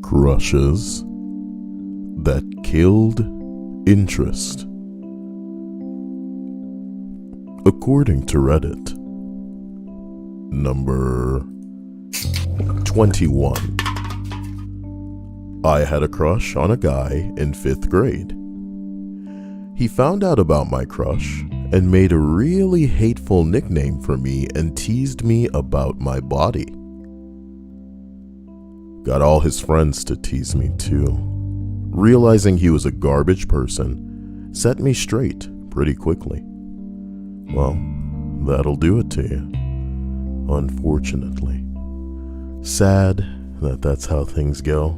Crushes that killed interest. According to Reddit, number 21. I had a crush on a guy in 5th grade. He found out about my crush and made a really hateful nickname for me and teased me about my body. Got all his friends to tease me too. Realizing he was a garbage person set me straight pretty quickly. Well, that'll do it to you, unfortunately. Sad that that's how things go,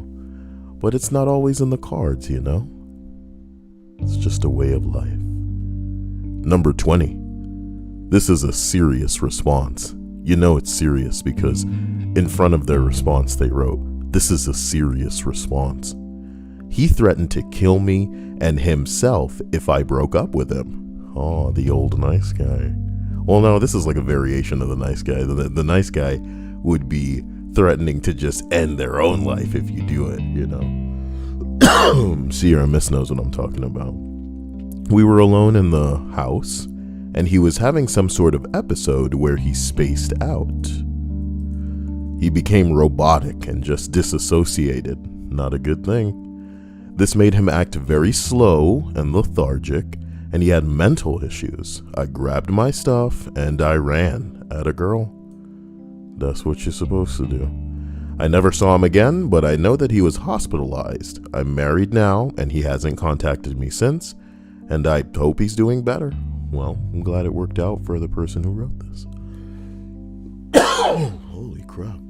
but it's not always in the cards, you know? It's just a way of life. Number 20. This is a serious response. You know it's serious because in front of their response they wrote, "This is a serious response." He threatened to kill me and himself if I broke up with him. Oh, the old nice guy. Well, no, this is like a variation of the nice guy. The nice guy would be threatening to just end their own life if you do it, you know. Sierra Miss knows what I'm talking about. We were alone in the house, and he was having some sort of episode where he spaced out. He became robotic and just disassociated. Not a good thing. This made him act very slow and lethargic, and he had mental issues. I grabbed my stuff and I ran at a girl. That's what you're supposed to do. I never saw him again, but I know that he was hospitalized. I'm married now, and he hasn't contacted me since, and I hope he's doing better. Well, I'm glad it worked out for the person who wrote this. Holy crap.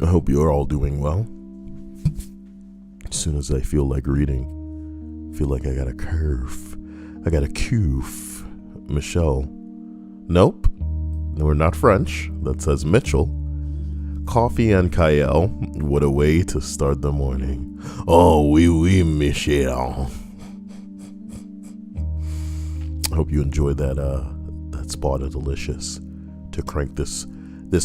I hope you're all doing well. As soon as I feel like reading, I feel like I got a curve. I got a coof. Michelle. Nope. We're not French. That says Mitchell. Coffee and Kyle. What a way to start the morning. Oh, oui, Michelle. I hope you enjoyed that spot of delicious to crank this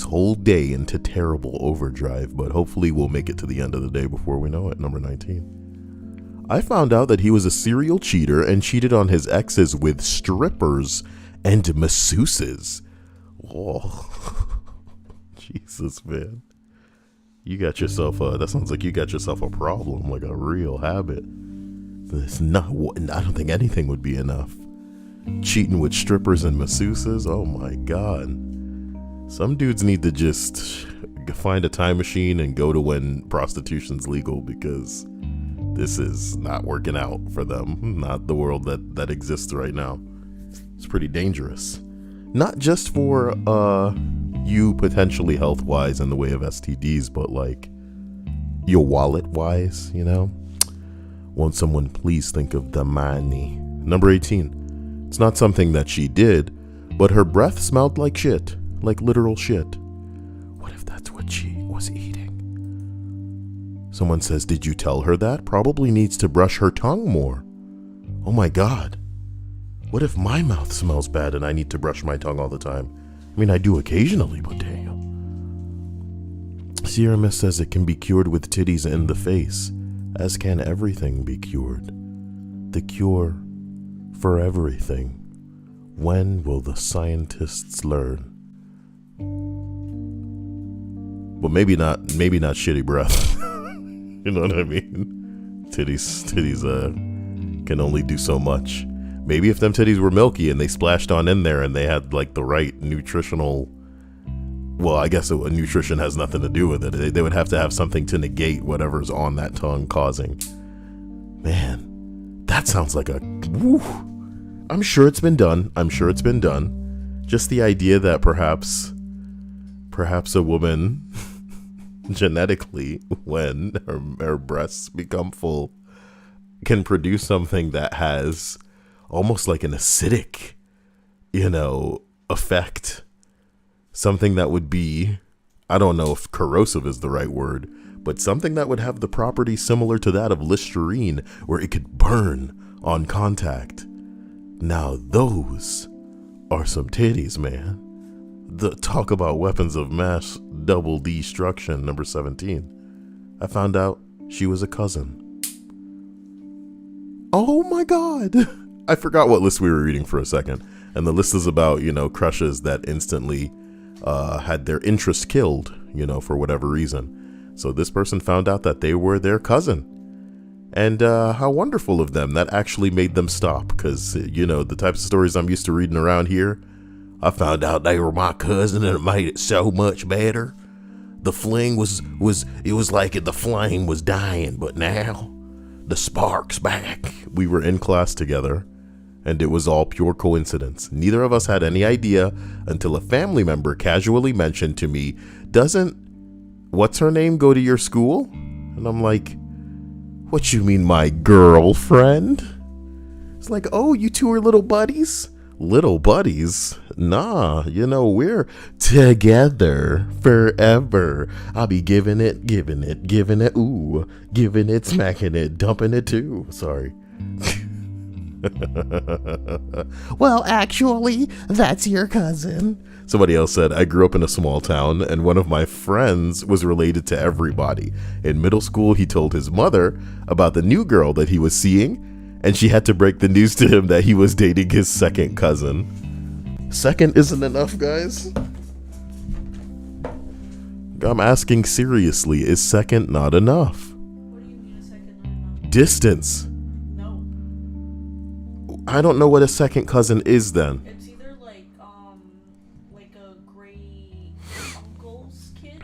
whole day into terrible overdrive, but hopefully we'll make it to the end of the day before we know it. Number 19. I found out that he was a serial cheater and cheated on his exes with strippers and masseuses. Oh, Jesus, man. You got yourself that sounds like you got yourself a problem, like a real habit. It's not, I don't think anything would be enough. Cheating with strippers and masseuses, oh my God. Some dudes need to just find a time machine and go to when prostitution's legal, because this is not working out for them. Not the world that exists right now. It's pretty dangerous. Not just for you potentially health-wise in the way of STDs, but like your wallet-wise, you know? Won't someone please think of the money? Number 18. It's not something that she did, but her breath smelled like shit. Like literal shit. What if that's what she was eating? Someone says, did you tell her that? Probably needs to brush her tongue more. Oh my God. What if my mouth smells bad and I need to brush my tongue all the time? I mean, I do occasionally, but damn. Sierra Miss says it can be cured with titties in the face, as can everything be cured. The cure for everything. When will the scientists learn? But maybe not shitty breath. You know what I mean? Titties can only do so much. Maybe if them titties were milky and they splashed on in there and they had like the right nutritional, well, I guess nutrition has nothing to do with it. They would have to have something to negate whatever's on that tongue causing. Man, that sounds like a, woo. I'm sure it's been done. Just the idea that perhaps a woman genetically, when her breasts become full, can produce something that has almost like an acidic, effect. Something that would be, I don't know if corrosive is the right word, but something that would have the property similar to that of Listerine, where it could burn on contact. Now those are some titties, man. The talk about weapons of mass double destruction, number 17. I found out she was a cousin. Oh my God. I forgot what list we were reading for a second. And the list is about, crushes that instantly had their interest killed, for whatever reason. So this person found out that they were their cousin. And how wonderful of them. That actually made them stop. Because, the types of stories I'm used to reading around here, I found out they were my cousin and it made it so much better. The fling it was like the flame was dying, but now the spark's back. We were in class together and it was all pure coincidence. Neither of us had any idea until a family member casually mentioned to me, doesn't what's her name go to your school? And I'm like, what you mean my girlfriend? It's like, oh, you two are little buddies? Little buddies? Nah, we're together forever. I'll be giving it, ooh, giving it, smacking it, dumping it too. Sorry. Well, actually, that's your cousin. Somebody else said, I grew up in a small town and one of my friends was related to everybody. In middle school, he told his mother about the new girl that he was seeing, and she had to break the news to him that he was dating his second cousin. Second isn't enough, guys. I'm asking seriously, is second not enough? What do you mean a second not enough? Distance. No. I don't know what a second cousin is then. It's either like a great uncle's kid.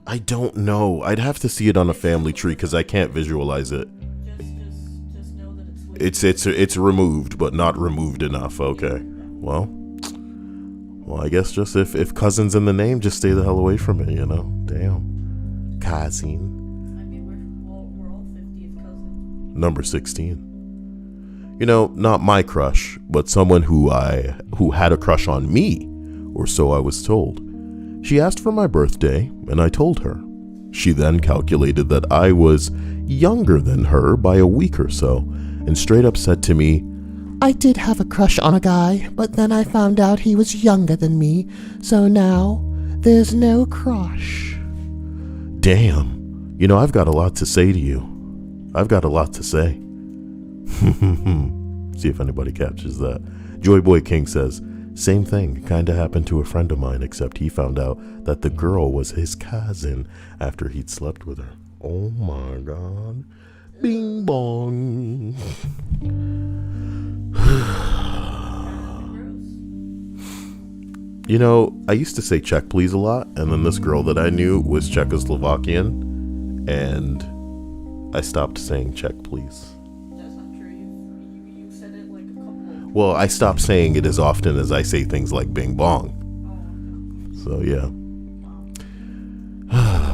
I don't know. I'd have to see it on a family tree because I can't visualize it. Just know that it's It's removed, but not removed enough. Okay. Well, I guess just if cousin's in the name, just stay the hell away from it. Damn. Cousin. I mean, we're all 50th cousin. Number 16. Not my crush, but someone who had a crush on me, or so I was told. She asked for my birthday, and I told her. She then calculated that I was younger than her by a week or so, and straight up said to me, I did have a crush on a guy, but then I found out he was younger than me, so now there's no crush. Damn. I've got a lot to say to you. I've got a lot to say. See if anybody captures that. Joyboy King says, same thing kinda happened to a friend of mine, except he found out that the girl was his cousin after he'd slept with her. Oh my God. Bing bong. I used to say check please a lot, and then this girl that I knew was Czechoslovakian, and I stopped saying check please. That's not true. You said it like a couple. Well, I stopped saying it as often as I say things like bing bong. So yeah.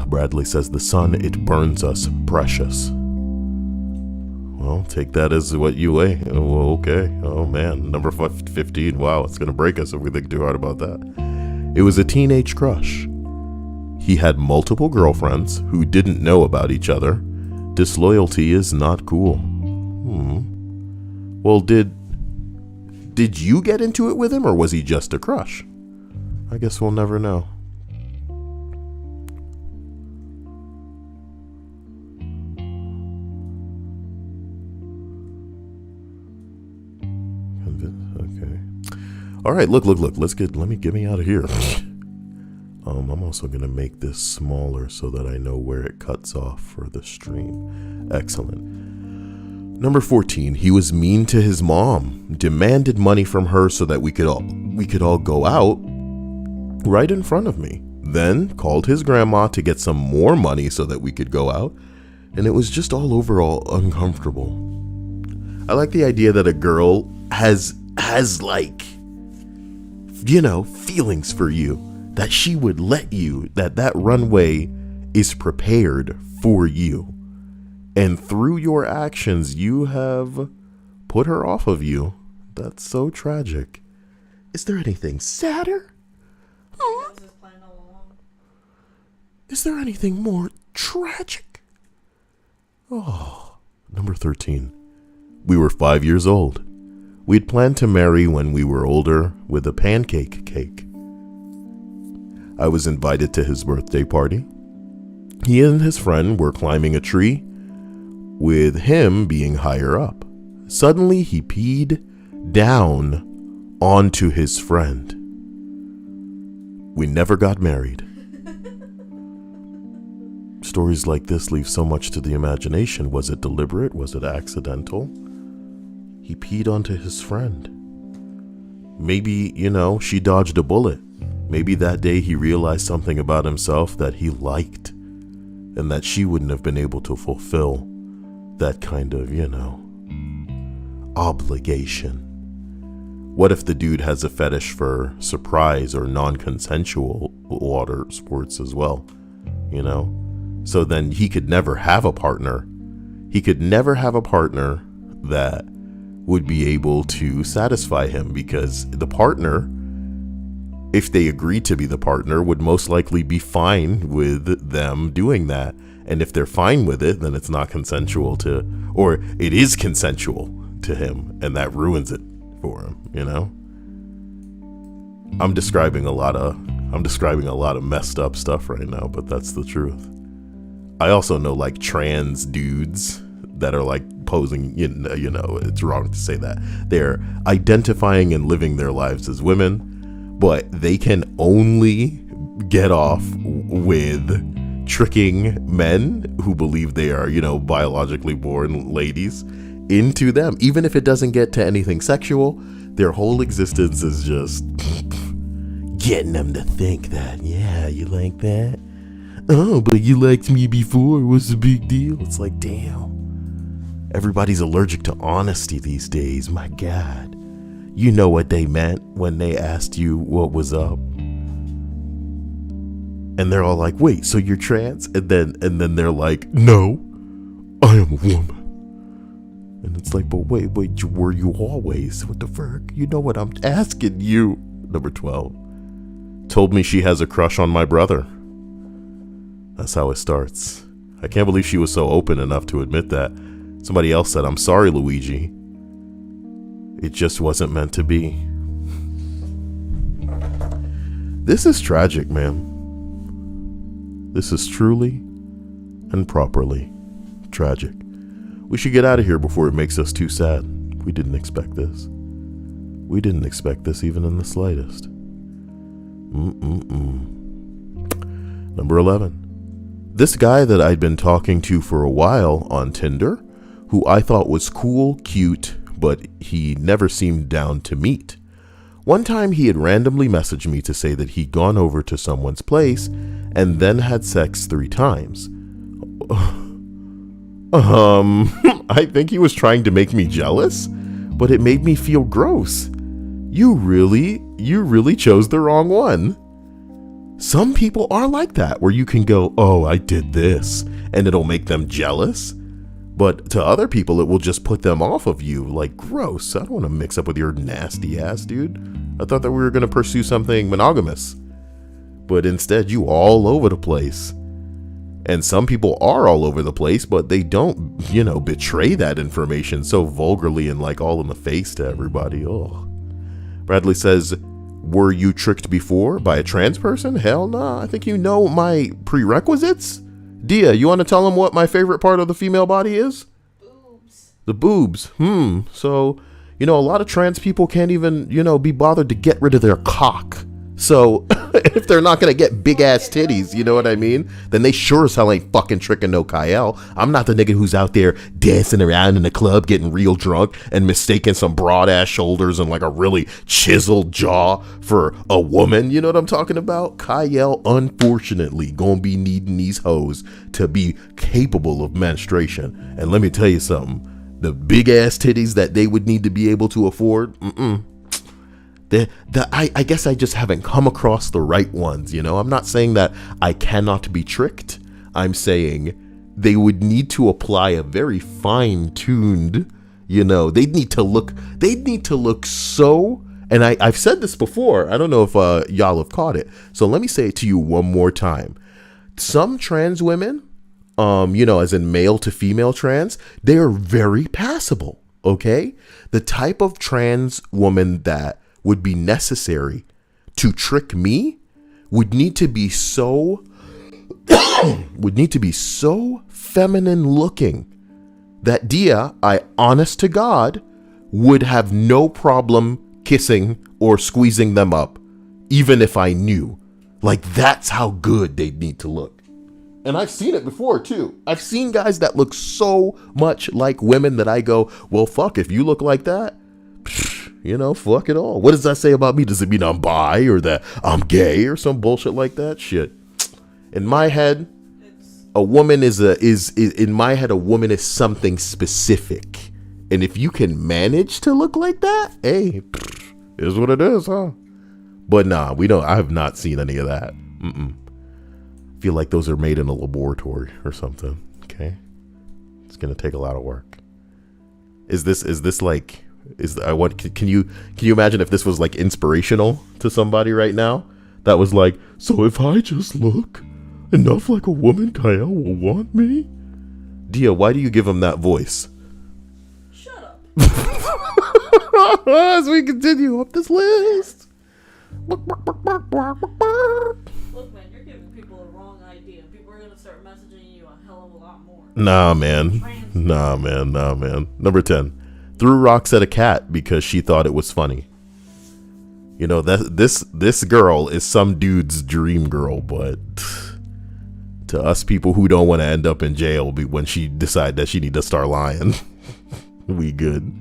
Bradley says the sun, it burns us precious. Well, take that as what you weigh. Oh, okay. Oh man, number 15. Wow, it's gonna break us if we think too hard about that. It was a teenage crush. He had multiple girlfriends who didn't know about each other. Disloyalty is not cool. Well, did you get into it with him, or was he just a crush? I guess we'll never know. Okay. All right, look. Get me out of here. I'm also gonna make this smaller so that I know where it cuts off for the stream. Excellent. Number 14, he was mean to his mom, demanded money from her so that we could all go out right in front of me. Then called his grandma to get some more money so that we could go out, and it was just all overall uncomfortable. I like the idea that a girl has like, feelings for you, that she would let you, that runway is prepared for you. And through your actions, you have put her off of you. That's so tragic. Is there anything sadder? Is there anything more tragic? Oh, number 13. We were 5 years old. We'd planned to marry when we were older with a pancake cake. I was invited to his birthday party. He and his friend were climbing a tree, with him being higher up. Suddenly, he peed down onto his friend. We never got married. Stories like this leave so much to the imagination. Was it deliberate? Was it accidental? He peed onto his friend. Maybe, she dodged a bullet. Maybe that day he realized something about himself that he liked, and that she wouldn't have been able to fulfill that kind of, obligation. What if the dude has a fetish for surprise or non-consensual water sports as well, So then he could never have a partner. He could never have a partner that would be able to satisfy him, because the partner, if they agreed to be the partner, would most likely be fine with them doing that. And if they're fine with it, then it's not consensual or it is consensual to him, and that ruins it for him, I'm describing a lot of messed up stuff right now, but that's the truth. I also know like trans dudes that are like posing, it's wrong to say that. They're identifying and living their lives as women, but they can only get off with tricking men who believe they are, biologically born ladies into them. Even if it doesn't get to anything sexual, their whole existence is just getting them to think that, yeah, you like that? Oh, but you liked me before. What's the big deal? It's like, damn. Everybody's allergic to honesty these days. My God. You know what they meant when they asked you what was up. And they're all like, wait, so you're trans? And then they're like, no, I am a woman. And it's like, but wait, were you always? What the fuck? You know what I'm asking you? Number 12. Told me she has a crush on my brother. That's how it starts. I can't believe she was so open enough to admit that. Somebody else said, I'm sorry, Luigi. It just wasn't meant to be. This is tragic, man. This is truly and properly tragic. We should get out of here before it makes us too sad. We didn't expect this. We didn't expect this even in the slightest. Number 11. This guy that I'd been talking to for a while on Tinder, who I thought was cool, cute, but he never seemed down to meet. One time he had randomly messaged me to say that he'd gone over to someone's place and then had sex 3 times. I think he was trying to make me jealous, but it made me feel gross. You really chose the wrong one. Some people are like that, where you can go, oh, I did this, and it'll make them jealous. But to other people, it will just put them off of you. Like, gross. I don't want to mix up with your nasty ass, dude. I thought that we were going to pursue something monogamous. But instead, you all over the place. And some people are all over the place, but they don't, betray that information so vulgarly and like all in the face to everybody. Oh. Bradley says, were you tricked before by a trans person? Hell no. I think you know my prerequisites. Dia, you want to tell them what my favorite part of the female body is? Boobs. The boobs. So, a lot of trans people can't even, be bothered to get rid of their cock. So if they're not going to get big ass titties, you know what I mean? Then they sure as hell ain't fucking tricking no Kyle. I'm not the nigga who's out there dancing around in the club getting real drunk and mistaking some broad ass shoulders and like a really chiseled jaw for a woman. You know what I'm talking about? Kyle, unfortunately, gonna be needing these hoes to be capable of menstruation. And let me tell you something. The big ass titties that they would need to be able to afford, I guess I just haven't come across the right ones, I'm not saying that I cannot be tricked. I'm saying they would need to apply a very fine-tuned, they'd need to look so, and I've said this before, I don't know if y'all have caught it, so let me say it to you one more time. Some trans women, as in male to female trans, they are very passable. okay? The type of trans woman that would be necessary to trick me would need to be so feminine looking that Dia, I honest to God, would have no problem kissing or squeezing them up, even if I knew. Like, that's how good they'd need to look. And I've seen it before, too. I've seen guys that look so much like women that I go, well, fuck, if you look like that, fuck it all. What does that say about me? Does it mean I'm bi or that I'm gay or some bullshit like that? Shit. In my head, a woman is in my head, a woman is something specific. And if you can manage to look like that, hey, is what it is, huh? But nah, I have not seen any of that. Feel like those are made in a laboratory or something. Okay. It's going to take a lot of work. Can you imagine if this was like inspirational to somebody right now that was like, so if I just look enough like a woman, Kyle will want me? Dia, why do you give him that voice? Shut up. As we continue up this list. Look, man, you're giving people a wrong idea. People are going to start messaging you a hell of a lot more. Nah, man. Number 10. Threw rocks at a cat because she thought it was funny. This girl is some dude's dream girl, but to us people who don't want to end up in jail when she decide that she need to start lying, we good.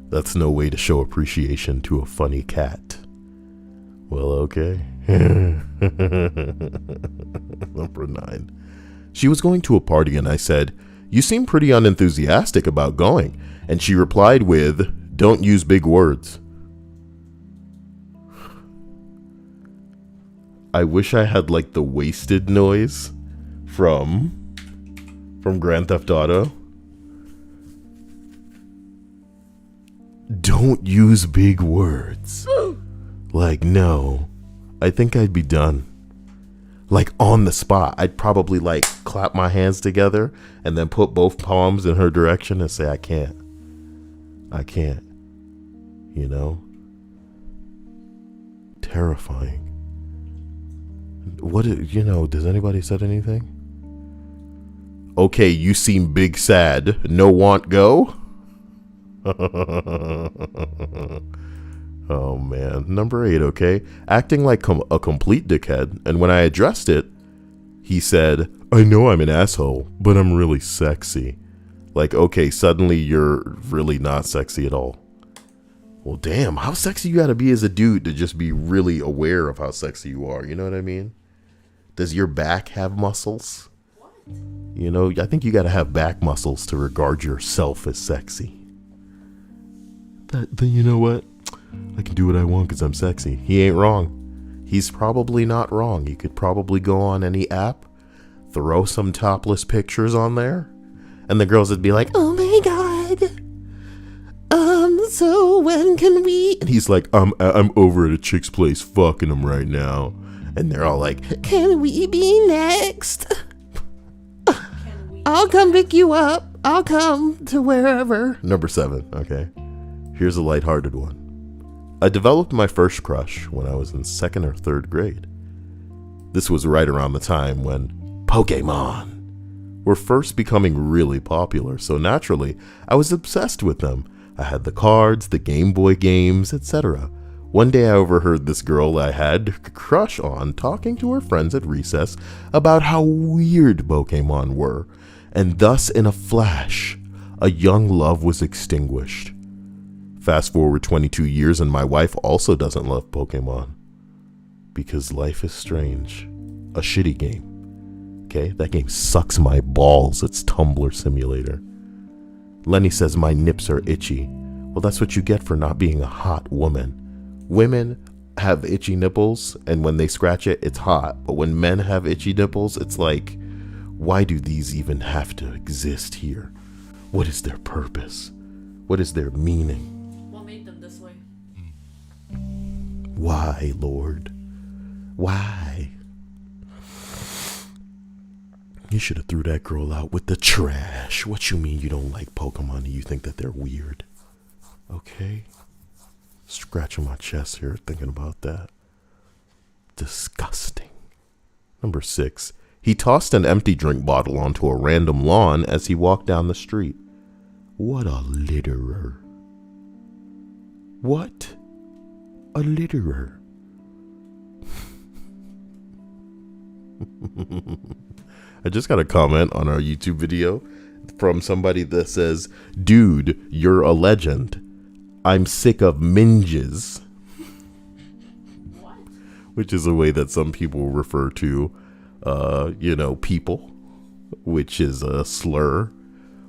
That's no way to show appreciation to a funny cat. Well, okay. Number 9. She was going to a party and I said, "You seem pretty unenthusiastic about going." And she replied with, "Don't use big words." I wish I had like the wasted noise from Grand Theft Auto. Don't use big words. Like, no. I think I'd be done. Like, on the spot. I'd probably like clap my hands together and then put both palms in her direction and say, I can't. Terrifying. Does anybody said anything? Okay, you seem big sad. No want go? Oh man. Number 8, okay. Acting like a complete dickhead. And when I addressed it, he said, "I know I'm an asshole, but I'm really sexy." Like, okay, suddenly you're really not sexy at all. Well, damn, how sexy you gotta be as a dude to just be really aware of how sexy you are. You know what I mean? Does your back have muscles? What? I think you gotta have back muscles to regard yourself as sexy. Then you know what? I can do what I want because I'm sexy. He ain't wrong. He's probably not wrong. You could probably go on any app, throw some topless pictures on there, and the girls would be like, "Oh my god. So when can we?" And he's like, I'm over at a chick's place fucking him right now. And they're all like, "Can we be next? I'll come pick you up. I'll come to wherever." Number 7, okay. Here's a lighthearted one. I developed my first crush when I was in 2nd or 3rd grade. This was right around the time when Pokemon were first becoming really popular, so naturally, I was obsessed with them. I had the cards, the Game Boy games, etc. One day I overheard this girl I had a crush on talking to her friends at recess about how weird Pokemon were, and thus in a flash, a young love was extinguished. Fast forward 22 years and my wife also doesn't love Pokemon. Because Life is Strange, a shitty game. Okay, that game sucks my balls. It's Tumblr Simulator. Lenny says my nips are itchy. Well, that's what you get for not being a hot woman. Women have itchy nipples, and when they scratch it, it's hot. But when men have itchy nipples, it's like, why do these even have to exist here? What is their purpose? What is their meaning? What made them this way? Why, Lord? Why? You should have threw that girl out with the trash. What you mean you don't like Pokemon and you think that they're weird? Okay. Scratching my chest here thinking about that. Disgusting. Number 6. He tossed an empty drink bottle onto a random lawn as he walked down the street. What a litterer. What a litterer. I just got a comment on our YouTube video from somebody that says, "Dude, you're a legend. I'm sick of minges." What? Which is a way that some people refer to, people, which is a slur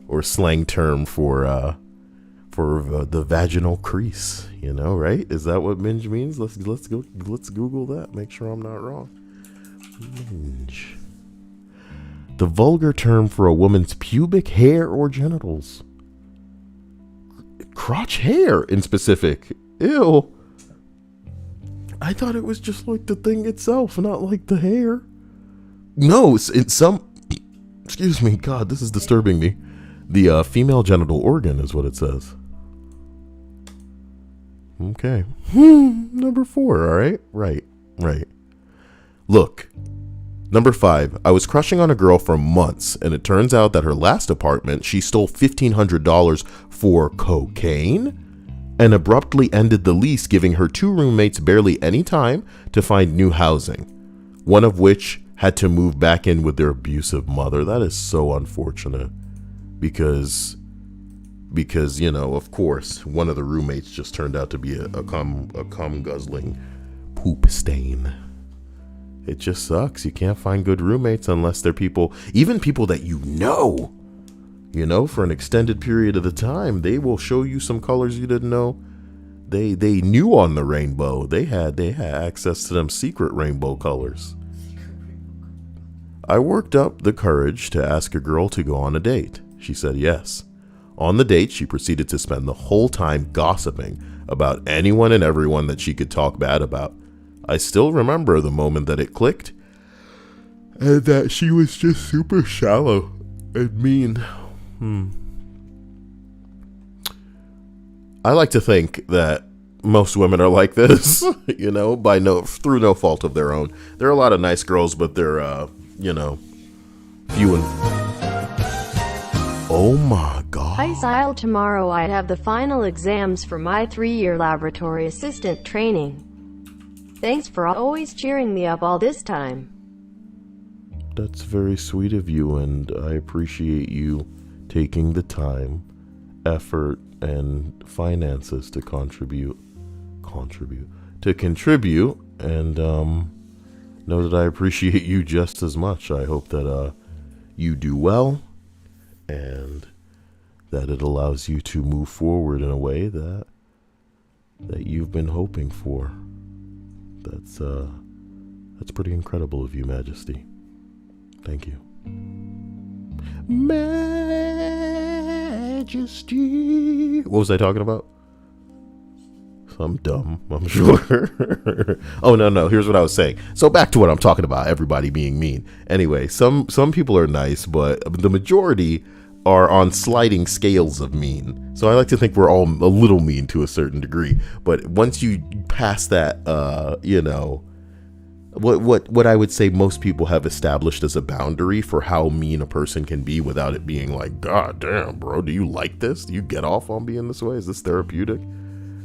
or slang term for the vaginal crease. Right? Is that what minge means? Let's Google that. Make sure I'm not wrong. Minge. The vulgar term for a woman's pubic hair or genitals. Crotch hair in specific. Ew. I thought it was just like the thing itself, not like the hair. No, excuse me, God, this is disturbing me. The female genital organ is what it says. Okay. Number 4, all right? Right. Look. Number 5, I was crushing on a girl for months, and it turns out that her last apartment, she stole $1,500 for cocaine and abruptly ended the lease, giving her 2 roommates barely any time to find new housing, one of which had to move back in with their abusive mother. That is so unfortunate because of course, one of the roommates just turned out to be a cum guzzling poop stain. It just sucks. You can't find good roommates unless they're even people that for an extended period of the time. They will show you some colors you didn't know they knew on the rainbow. They had access to them secret rainbow colors. I worked up the courage to ask a girl to go on a date. She said yes. On the date, she proceeded to spend the whole time gossiping about anyone and everyone that she could talk bad about. I still remember the moment that it clicked, and that she was just super shallow and mean. I like to think that most women are like this, through no fault of their own. There are a lot of nice girls, but they're, few and... Oh my God. Hi, Sile. Tomorrow I have the final exams for my 3-year laboratory assistant training. Thanks for always cheering me up all this time. That's very sweet of you, and I appreciate you taking the time, effort, and finances to contribute, and know that I appreciate you just as much. I hope that you do well, and that it allows you to move forward in a way that you've been hoping for. That's pretty incredible of you, Majesty. Thank you. Majesty. What was I talking about? I'm dumb, I'm sure. Oh, no. Here's what I was saying. So back to what I'm talking about, everybody being mean. Anyway, some people are nice, but the majority are on sliding scales of mean. So I like to think we're all a little mean to a certain degree. But once you pass that, what I would say most people have established as a boundary for how mean a person can be without it being like, God damn, bro, do you like this? Do you get off on being this way? Is this therapeutic?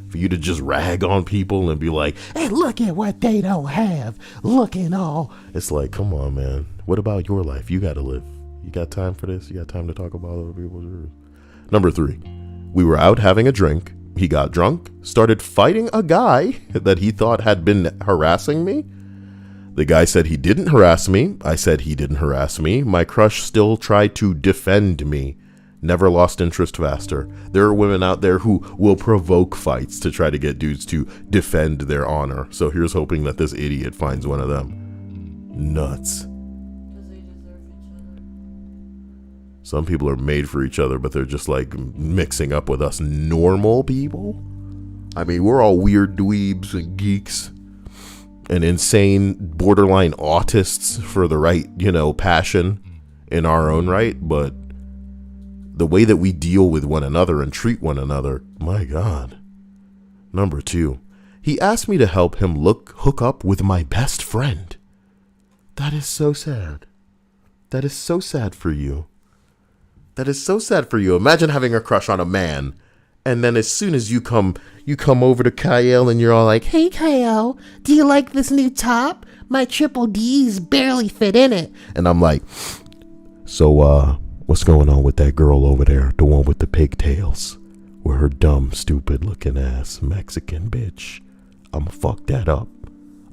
For you to just rag on people and be like, hey, look at what they don't have. Look at all. It's like, come on, man. What about your life? You got to live. You got time for this? You got time to talk about other people's rules? Number 3, we were out having a drink. He got drunk, started fighting a guy that he thought had been harassing me. The guy said he didn't harass me. I said he didn't harass me. My crush still tried to defend me. Never lost interest faster. There are women out there who will provoke fights to try to get dudes to defend their honor. So here's hoping that this idiot finds one of them. Nuts. Some people are made for each other, but they're just like mixing up with us normal people. I mean, we're all weird dweebs and geeks and insane borderline autists for the right, passion in our own right, but the way that we deal with one another and treat one another, my God. Number 2, he asked me to help him hook up with my best friend. That is so sad. That is so sad for you. That is so sad for you. Imagine having a crush on a man, and then as soon as you come over to Kyle and you're all like, "Hey Kyle, do you like this new top? My triple D's barely fit in it." And I'm like, "So, what's going on with that girl over there? The one with the pigtails? With her dumb, stupid looking ass Mexican bitch. I'ma fuck that up.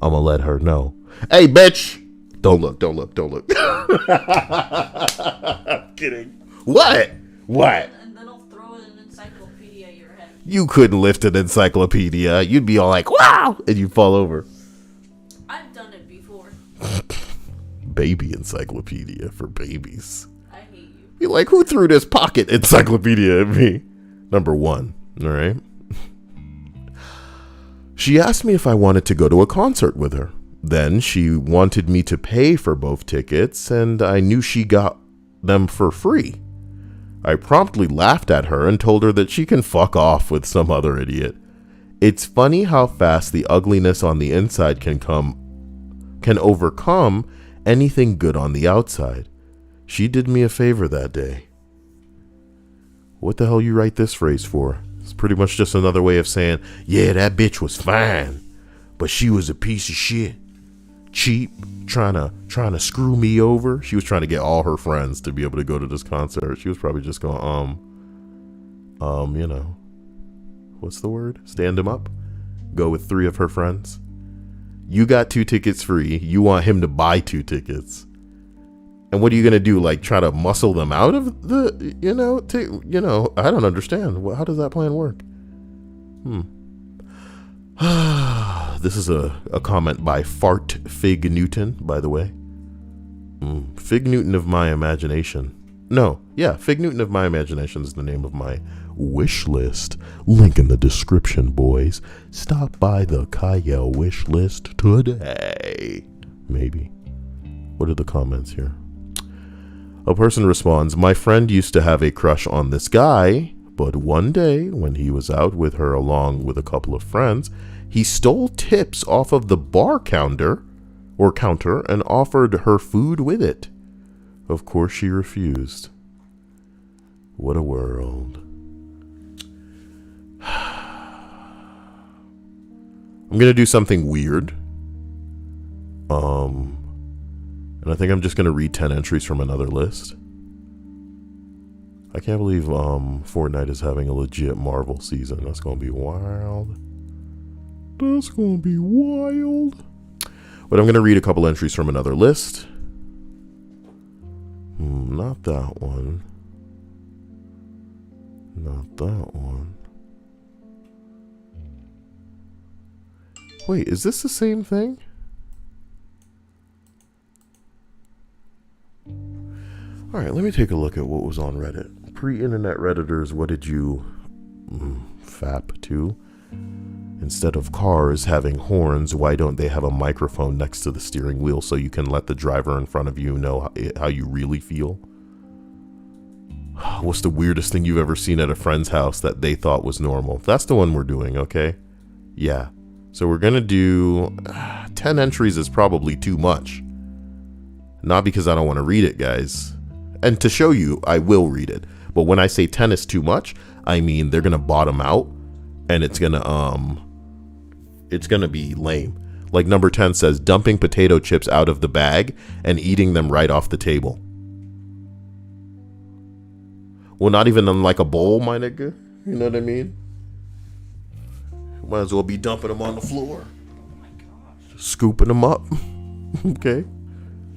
I'ma let her know. Hey, bitch! Don't look. I'm kidding. What? And then I'll throw an encyclopedia at your head. You couldn't lift an encyclopedia. You'd be all like, "Wow!" And you'd fall over. I've done it before. Baby encyclopedia for babies. I hate you. You're like, who threw this pocket encyclopedia at me? Number 1, all right? She asked me if I wanted to go to a concert with her. Then she wanted me to pay for both tickets, and I knew she got them for free. I promptly laughed at her and told her that she can fuck off with some other idiot. It's funny how fast the ugliness on the inside can overcome anything good on the outside. She did me a favor that day. What the hell you write this phrase for? It's pretty much just another way of saying, yeah, that bitch was fine, but she was a piece of shit. Cheap, trying to screw me over. She was trying to get all her friends to be able to go to this concert. She was probably just going, you know, what's the word? Stand him up? Go with 3 of her friends. You got 2 tickets free. You want him to buy 2 tickets. And what are you going to do? Like try to muscle them out of the, I don't understand. How does that plan work? This is a comment by Fart Fig Newton, by the way. Fig Newton of my imagination. Fig Newton of my imagination is the name of my wish list. Link in the description, boys. Stop by the Kyle wish list today. Maybe. What are the comments here? A person responds, my friend used to have a crush on this guy, but one day when he was out with her along with a couple of friends, he stole tips off of the bar counter and offered her food with it. Of course she refused. What a world. I'm going to do something weird. And I think I'm just going to read 10 entries from another list. I can't believe Fortnite is having a legit Marvel season. That's going to be wild. That's going to be wild. But I'm going to read a couple entries from another list. Not that one. Not that one. Wait, is this the same thing? All right, let me take a look at what was on Reddit. Pre-internet Redditors, what did you fap to? Instead of cars having horns, why don't they have a microphone next to the steering wheel so you can let the driver in front of you know how you really feel? What's the weirdest thing you've ever seen at a friend's house that they thought was normal? That's the one we're doing, okay? Yeah. So we're going to do 10 entries is probably too much. Not because I don't want to read it, guys. And to show you, I will read it. But when I say 10 is too much, I mean they're going to bottom out and it's going to be lame. Like number 10 says, dumping potato chips out of the bag and eating them right off the table. Well, not even in like a bowl, my nigga. You know what I mean? Might as well be dumping them on the floor. Oh my gosh. Scooping them up. Okay.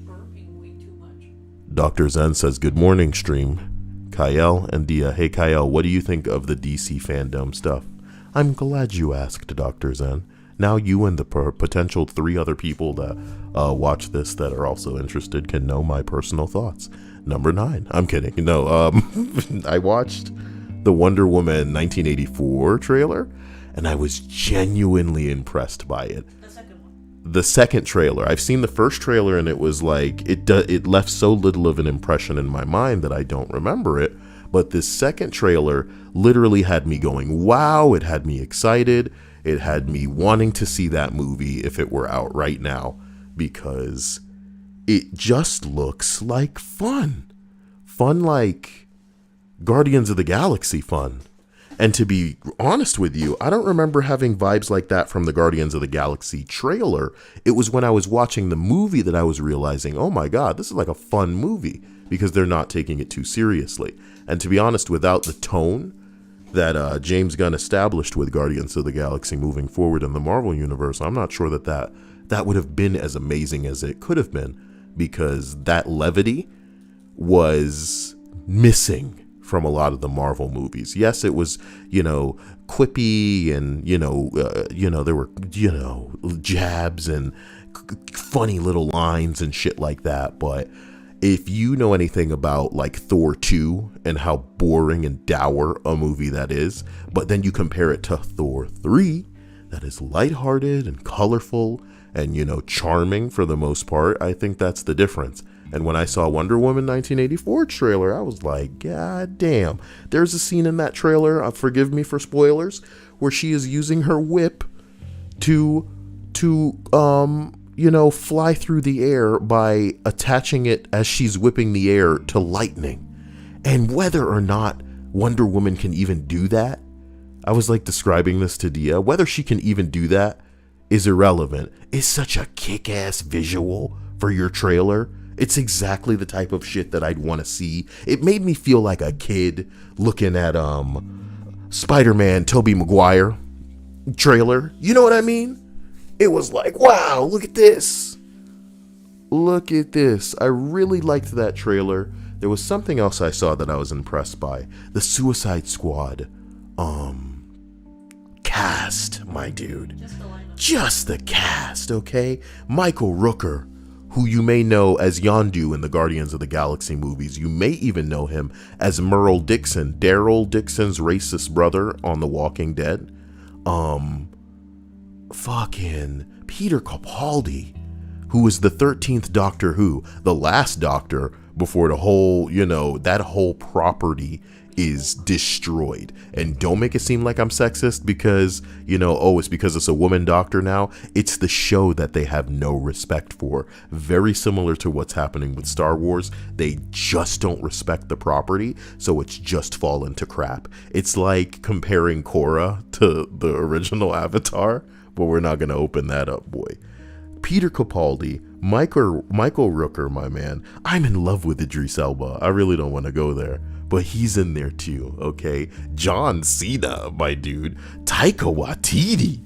Burping way too much. Dr. Zen says, good morning, stream. Kyle and Dia. Hey, Kyle, what do you think of the DC fandom stuff? I'm glad you asked, Dr. Zen. Now you and the potential 3 other people that watch this that are also interested can know my personal thoughts. Number 9. I'm kidding. No, I watched the Wonder Woman 1984 trailer, and I was genuinely impressed by it. The second one. the second trailer, I've seen the first trailer and it was like, it left so little of an impression in my mind that I don't remember it. But this second trailer literally had me going, wow, it had me excited. It had me wanting to see that movie if it were out right now, because it just looks like fun. Fun like Guardians of the Galaxy fun. And to be honest with you, I don't remember having vibes like that from the Guardians of the Galaxy trailer. It was when I was watching the movie that I was realizing, oh my God, this is like a fun movie, because they're not taking it too seriously. And to be honest, without the tone that James Gunn established with Guardians of the Galaxy moving forward in the Marvel Universe, I'm not sure that would have been as amazing as it could have been, because that levity was missing from a lot of the Marvel movies. Yes, it was, quippy and, there were, jabs and funny little lines and shit like that. But if you know anything about like Thor 2 and how boring and dour a movie that is, but then you compare it to Thor 3, that is lighthearted and colorful and, charming for the most part, I think that's the difference. And when I saw Wonder Woman 1984 trailer, I was like, God damn. There's a scene in that trailer, forgive me for spoilers, where she is using her whip to fly through the air by attaching it as she's whipping the air to lightning. And whether or not Wonder Woman can even do that, I was like describing this to Dia, whether she can even do that is irrelevant. It's such a kick-ass visual for your trailer. It's exactly the type of shit that I'd want to see. It made me feel like a kid looking at Spider-Man Tobey Maguire trailer. You know what I mean? It was like, wow, look at this. Look at this. I really liked that trailer. There was something else I saw that I was impressed by. The Suicide Squad cast, my dude. Just the cast, okay? Michael Rooker, who you may know as Yondu in the Guardians of the Galaxy movies. You may even know him as Merle Dixon, Daryl Dixon's racist brother on The Walking Dead. Fucking Peter Capaldi, who was the 13th Doctor Who, the last Doctor before the whole, that whole property is destroyed. And don't make it seem like I'm sexist because, it's because it's a woman doctor now. It's the show that they have no respect for. Very similar to what's happening with Star Wars. They just don't respect the property, so it's just fallen to crap. It's like comparing Korra to the original Avatar, but we're not going to open that up, boy. Peter Capaldi, Michael Rooker, my man. I'm in love with Idris Elba. I really don't want to go there, but he's in there too, okay? John Cena, my dude. Taika Waititi,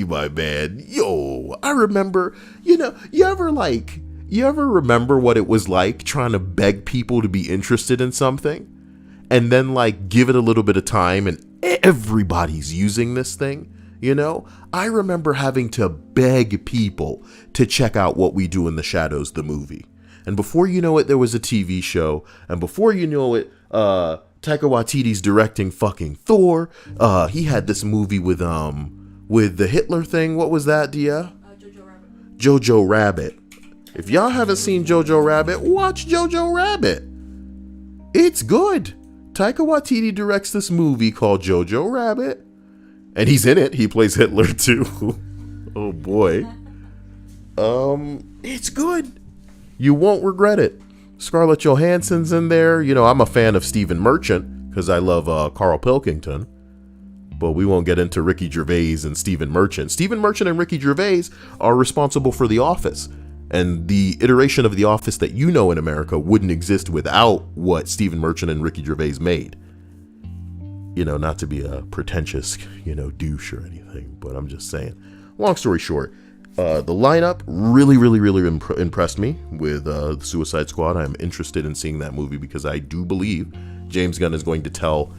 my man. Yo, I remember, you ever remember what it was like trying to beg people to be interested in something? And then give it a little bit of time and everybody's using this thing? I remember having to beg people to check out What We Do in the Shadows, the movie. And before you know it, there was a TV show. And before you know it, Taika Waititi's directing fucking Thor. He had this movie with the Hitler thing. What was that, Dia? Jojo Rabbit. If y'all haven't seen Jojo Rabbit, watch Jojo Rabbit. It's good. Taika Waititi directs this movie called Jojo Rabbit. And he's in it. He plays Hitler too. Oh boy. It's good. You won't regret it. Scarlett Johansson's in there. I'm a fan of Stephen Merchant because I love Carl Pilkington. But we won't get into Ricky Gervais and Stephen Merchant. Stephen Merchant and Ricky Gervais are responsible for The Office. And the iteration of The Office that you know in America wouldn't exist without what Stephen Merchant and Ricky Gervais made. Not to be a pretentious, douche or anything, but I'm just saying. Long story short, the lineup really impressed me with the Suicide Squad. I'm interested in seeing that movie because I do believe James Gunn is going to tell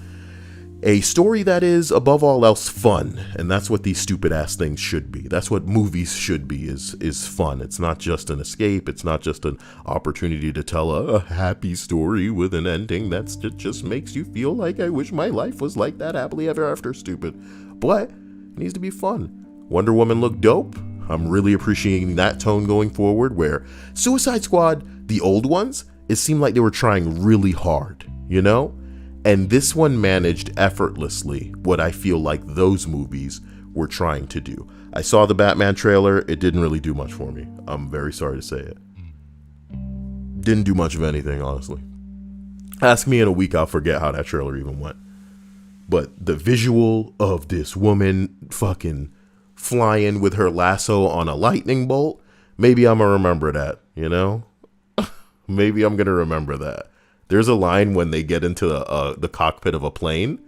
a story that is, above all else, fun. And that's what these stupid ass things should be. That's what movies should be, is fun. It's not just an escape. It's not just an opportunity to tell a happy story with an ending that just makes you feel like I wish my life was like that happily ever after stupid. But it needs to be fun. Wonder Woman looked dope. I'm really appreciating that tone going forward, where Suicide Squad, the old ones, it seemed like they were trying really hard, you know? And this one managed effortlessly what I feel like those movies were trying to do. I saw the Batman trailer. It didn't really do much for me. I'm very sorry to say it. Didn't do much of anything, honestly. Ask me in a week, I'll forget how that trailer even went. But the visual of this woman fucking flying with her lasso on a lightning bolt, maybe I'm gonna remember that, you know? Maybe I'm gonna remember that. There's a line when they get into the cockpit of a plane,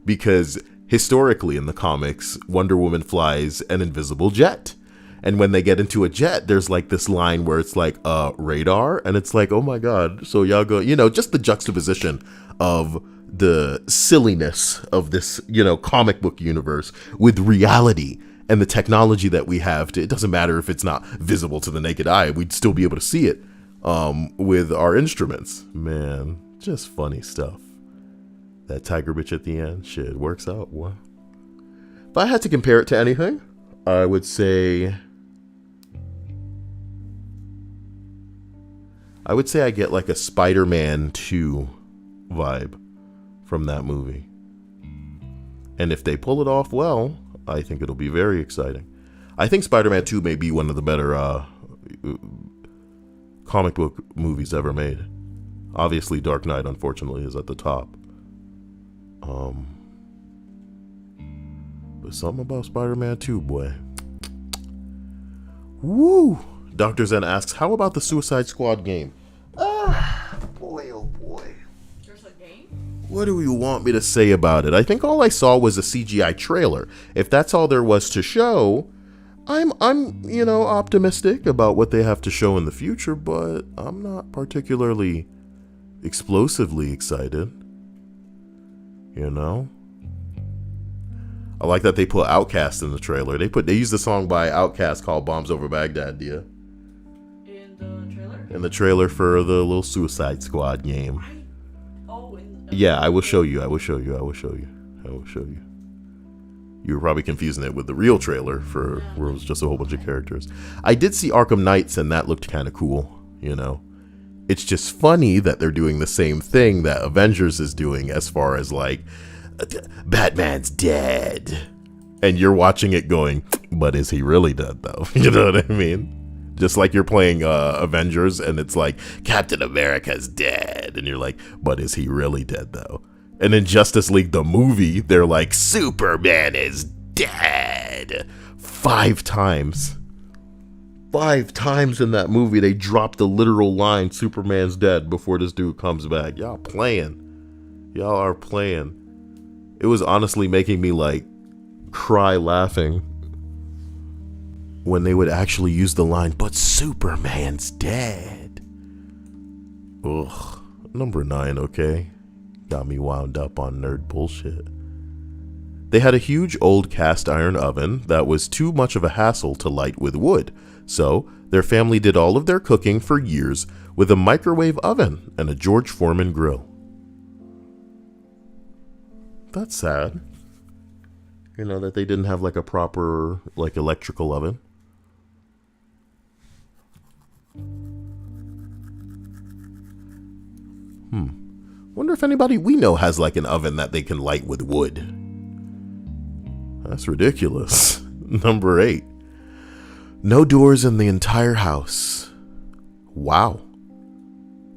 because historically in the comics, Wonder Woman flies an invisible jet. And when they get into a jet, there's like this line where it's like radar, and it's like, oh my God. So y'all go, you know, just the juxtaposition of the silliness of this, you know, comic book universe with reality and the technology that we have to, it doesn't matter if it's not visible to the naked eye, we'd still be able to see it with our instruments. Man, just funny stuff. That tiger bitch at the end, shit, works out. What? If I had to compare it to anything, I would say I get like a Spider-Man 2 vibe from that movie. And if they pull it off well, I think it'll be very exciting. I think Spider-Man 2 may be one of the better comic book movies ever made. Obviously, Dark Knight, unfortunately, is at the top. But something about Spider-Man 2, boy. Woo! Dr. Zen asks, how about the Suicide Squad game? Boy, oh boy. There's a game? What do you want me to say about it? I think all I saw was a CGI trailer. If that's all there was to show, I'm you know, optimistic about what they have to show in the future, but I'm not particularly explosively excited. You know? I like that they put Outkast in the trailer. They used a song by Outkast called Bombs Over Baghdad, dear. In the trailer? In the trailer for the little Suicide Squad game. Yeah, I will show you. You were probably confusing it with the real trailer for where it was just a whole bunch of characters. I did see Arkham Knights, and that looked kind of cool, you know. It's just funny that they're doing the same thing that Avengers is doing as far as like, Batman's dead. And you're watching it going, but is he really dead though? You know what I mean? Just like you're playing Avengers and it's like, Captain America's dead. And you're like, but is he really dead though? And in Justice League, the movie, they're like, Superman is dead. 5 times. 5 times in that movie, they dropped the literal line, Superman's dead, before this dude comes back. Y'all playing. Y'all are playing. It was honestly making me like cry laughing when they would actually use the line, but Superman's dead. Ugh. Number 9, okay? Got me wound up on nerd bullshit. They had a huge old cast iron oven that was too much of a hassle to light with wood, so their family did all of their cooking for years with a microwave oven and a George Foreman grill. That's sad. You know, that they didn't have like a proper like electrical oven. Wonder if anybody we know has like an oven that they can light with wood. That's ridiculous. Number 8. No doors in the entire house. Wow.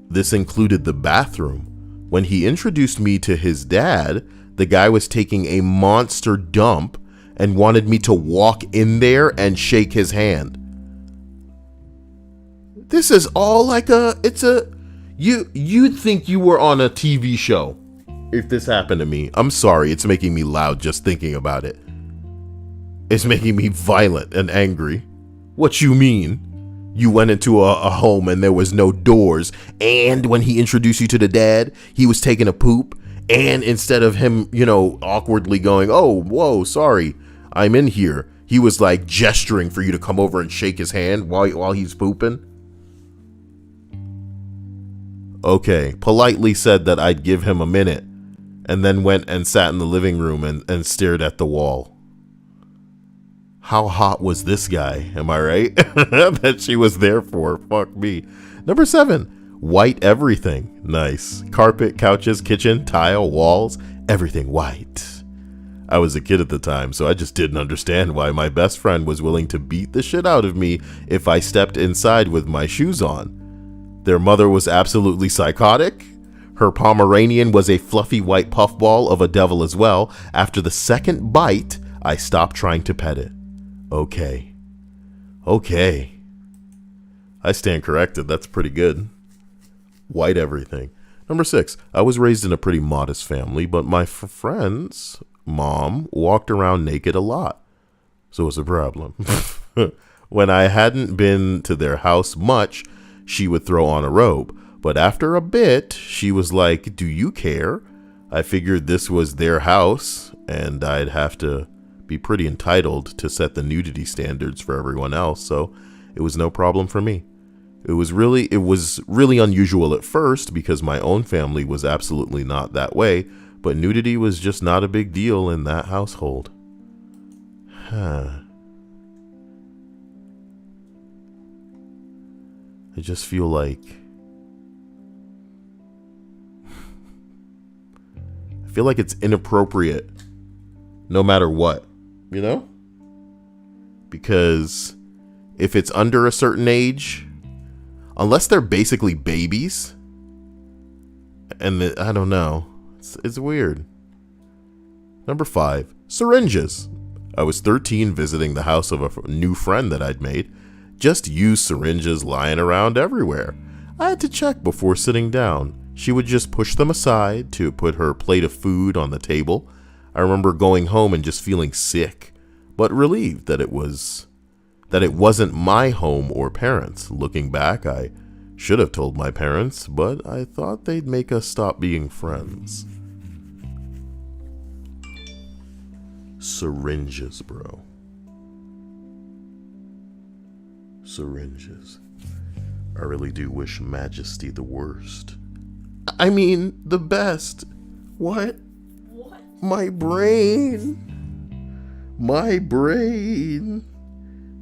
This included the bathroom. When he introduced me to his dad, the guy was taking a monster dump and wanted me to walk in there and shake his hand. This is all like you'd think you were on a TV show if this happened to me. I'm sorry, it's making me loud just thinking about it. It's making me violent and angry. What you mean? You went into a home and there was no doors, and when he introduced you to the dad, he was taking a poop, and instead of him, you know, awkwardly going, oh, whoa, sorry, I'm in here, he was like gesturing for you to come over and shake his hand while he's pooping? Okay, politely said that I'd give him a minute, and then went and sat in the living room and stared at the wall. how hot was this guy? Am I right? That she was there for. Fuck me. Number 7, white everything. Nice. Carpet, couches, kitchen, tile, walls, everything white. I was a kid at the time, so I just didn't understand why my best friend was willing to beat the shit out of me if I stepped inside with my shoes on. Their mother was absolutely psychotic. Her Pomeranian was a fluffy white puffball of a devil as well. After the second bite, I stopped trying to pet it. Okay. I stand corrected. That's pretty good. White everything. Number 6, I was raised in a pretty modest family, but my friend's mom walked around naked a lot. So what's the problem? When I hadn't been to their house much, she would throw on a robe. But after a bit, she was like, do you care? I figured this was their house, and I'd have to be pretty entitled to set the nudity standards for everyone else, so it was no problem for me. It was really unusual at first because my own family was absolutely not that way, but nudity was just not a big deal in that household. I just feel like it's inappropriate no matter what, you know? Because if it's under a certain age, unless they're basically babies, and I don't know, it's weird. Number 5, syringes. I was 13 visiting the house of a new friend that I'd made. Just used syringes lying around everywhere. I had to check before sitting down. She would just push them aside to put her plate of food on the table. I remember going home and just feeling sick, but relieved that it wasn't my home or parents. Looking back, I should have told my parents, but I thought they'd make us stop being friends. Syringes, bro. Syringes. I really do wish Majesty the worst. I mean, the best. What? What? My brain.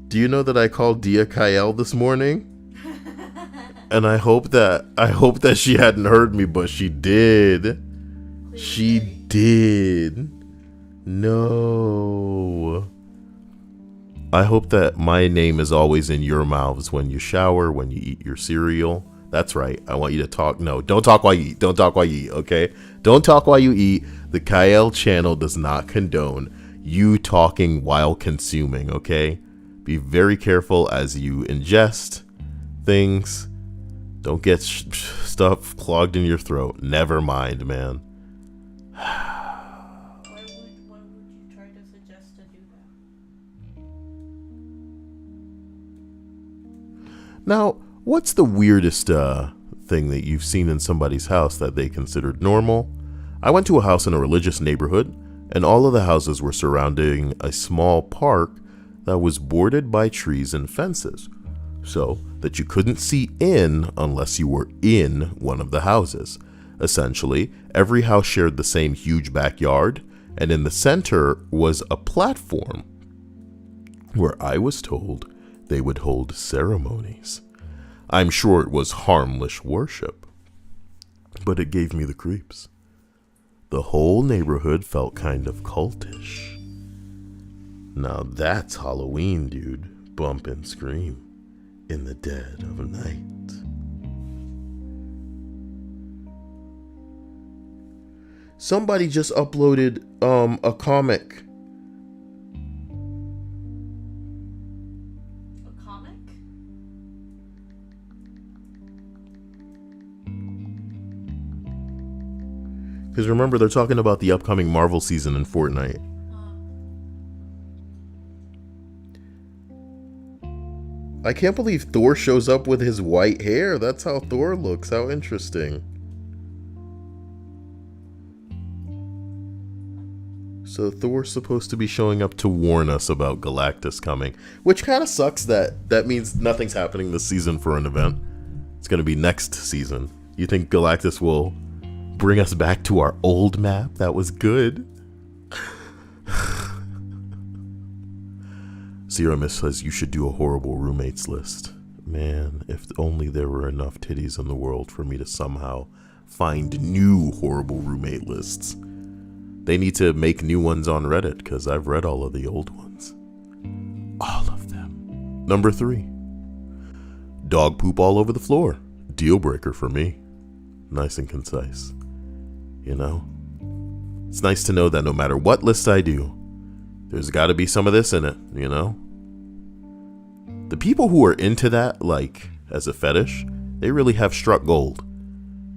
Do you know that I called Dia Kael this morning? And I hope that she hadn't heard me, but she did. She did. No. I hope that my name is always in your mouths when you shower, when you eat your cereal. That's right. I want you to talk. No, don't talk while you eat. Don't talk while you eat, okay? Don't talk while you eat. The Kael channel does not condone you talking while consuming, okay? Be very careful as you ingest things. Don't get stuff clogged in your throat. Never mind, man. Why would you try to suggest to do that? Now, what's the weirdest thing that you've seen in somebody's house that they considered normal? I went to a house in a religious neighborhood, and all of the houses were surrounding a small park that was bordered by trees and fences, so that you couldn't see in unless you were in one of the houses. Essentially, every house shared the same huge backyard, and in the center was a platform where I was told they would hold ceremonies. I'm sure it was harmless worship, but it gave me the creeps. The whole neighborhood felt kind of cultish. Now that's Halloween, dude. Bump and scream in the dead of night. Somebody just uploaded a comic. A comic? Because remember, they're talking about the upcoming Marvel season in Fortnite. I can't believe Thor shows up with his white hair. That's how Thor looks. How interesting. So Thor's supposed to be showing up to warn us about Galactus coming, which kind of sucks that means nothing's happening this season for an event. It's going to be next season. You think Galactus will bring us back to our old map? That was good. Zero says you should do a horrible roommates list. Man, if only there were enough titties in the world for me to somehow find new horrible roommate lists. They need to make new ones on Reddit, because I've read all of the old ones. All of them. Number 3. Dog poop all over the floor. Deal breaker for me. Nice and concise. You know? It's nice to know that no matter what list I do, there's got to be some of this in it, you know? The people who are into that, like, as a fetish, they really have struck gold.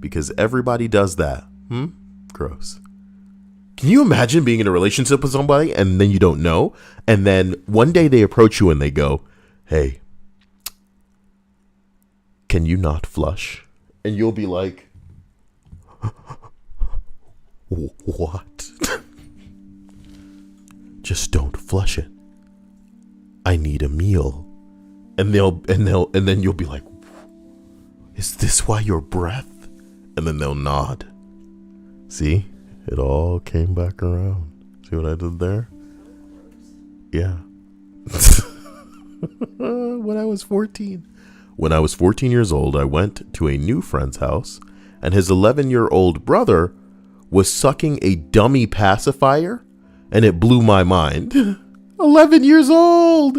Because everybody does that. Gross. Can you imagine being in a relationship with somebody and then you don't know? And then one day they approach you and they go, hey, can you not flush? And you'll be like, what? Just don't flush it. I need a meal. And then you'll be like, is this why your breath? And then they'll nod. See? It all came back around. See what I did there? Yeah. When I was 14. When I was 14 years old, I went to a new friend's house, and his 11-year-old brother was sucking a dummy pacifier, and it blew my mind. 11 years old!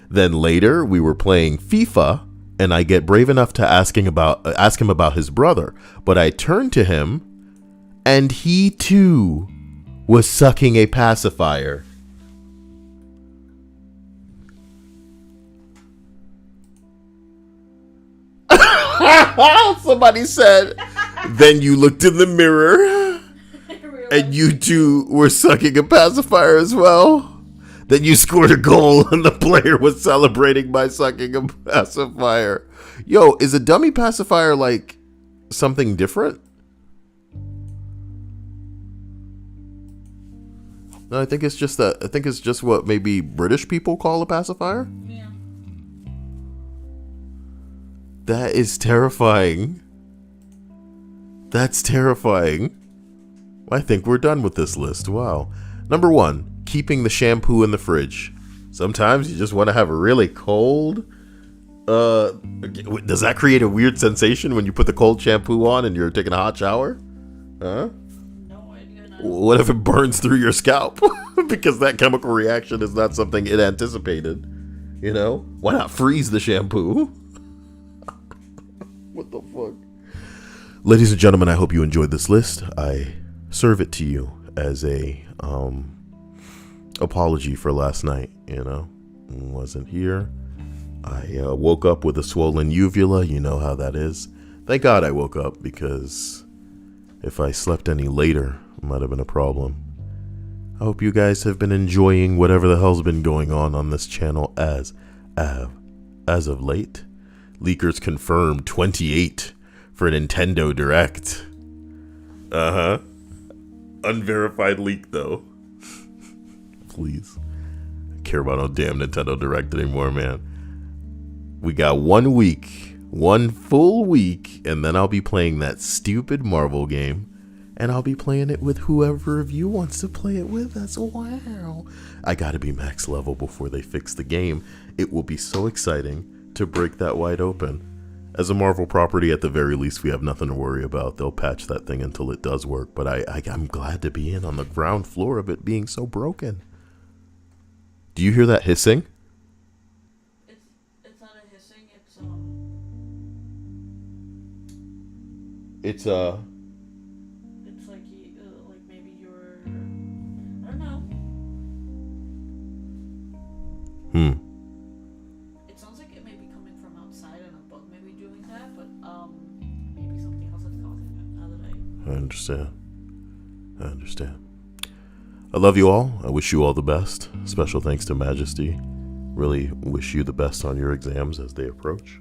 Then later, we were playing FIFA, and I get brave enough to ask him about his brother, but I turned to him, and he too was sucking a pacifier. Somebody said, then you looked in the mirror and you two were sucking a pacifier as well. Then you scored a goal and the player was celebrating by sucking a pacifier. Yo, is a dummy pacifier like something different? No, I think it's just what maybe British people call a pacifier. Yeah. That is terrifying. That's terrifying. I think we're done with this list. Wow. Number 1, keeping the shampoo in the fridge. Sometimes you just want to have a really cold. Does that create a weird sensation when you put the cold shampoo on and you're taking a hot shower? Huh? No idea. What if it burns through your scalp? Because that chemical reaction is not something it anticipated. You know? Why not freeze the shampoo? What the fuck? Ladies and gentlemen, I hope you enjoyed this list. I serve it to you as a apology for last night. You know, wasn't here. I woke up with a swollen uvula. You know how that is. Thank God I woke up, because if I slept any later, it might have been a problem. I hope you guys have been enjoying whatever the hell's been going on this channel as of late. Leakers confirmed 28 for Nintendo Direct. Unverified leak though. Please. I care about no damn Nintendo Direct anymore, man. We got 1 week, 1 full week, and then I'll be playing that stupid Marvel game. And I'll be playing it with whoever of you wants to play it with us. Wow. I gotta be max level before they fix the game. It will be so exciting to break that wide open. As a Marvel property, at the very least, we have nothing to worry about. They'll patch that thing until it does work. But I'm glad to be in on the ground floor of it being so broken. Do you hear that hissing? It's not a hissing. It's It's like maybe you're. I don't know. It sounds like it may be coming from outside and a bug may be doing that, but maybe something else is causing it. Now that I understand. I love you all. I wish you all the best. Special thanks to Majesty. Really wish you the best on your exams as they approach.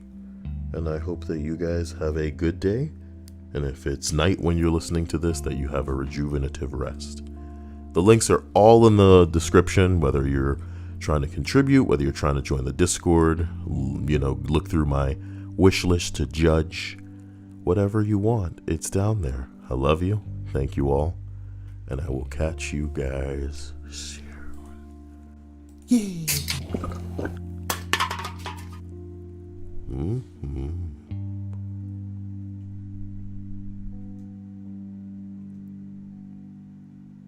And I hope that you guys have a good day. And if it's night when you're listening to this, that you have a rejuvenative rest. The links are all in the description, whether you're trying to contribute, whether you're trying to join the Discord, look through my wish list to judge. Whatever you want, it's down there. I love you. Thank you all. And I will catch you guys soon. Mm-hmm.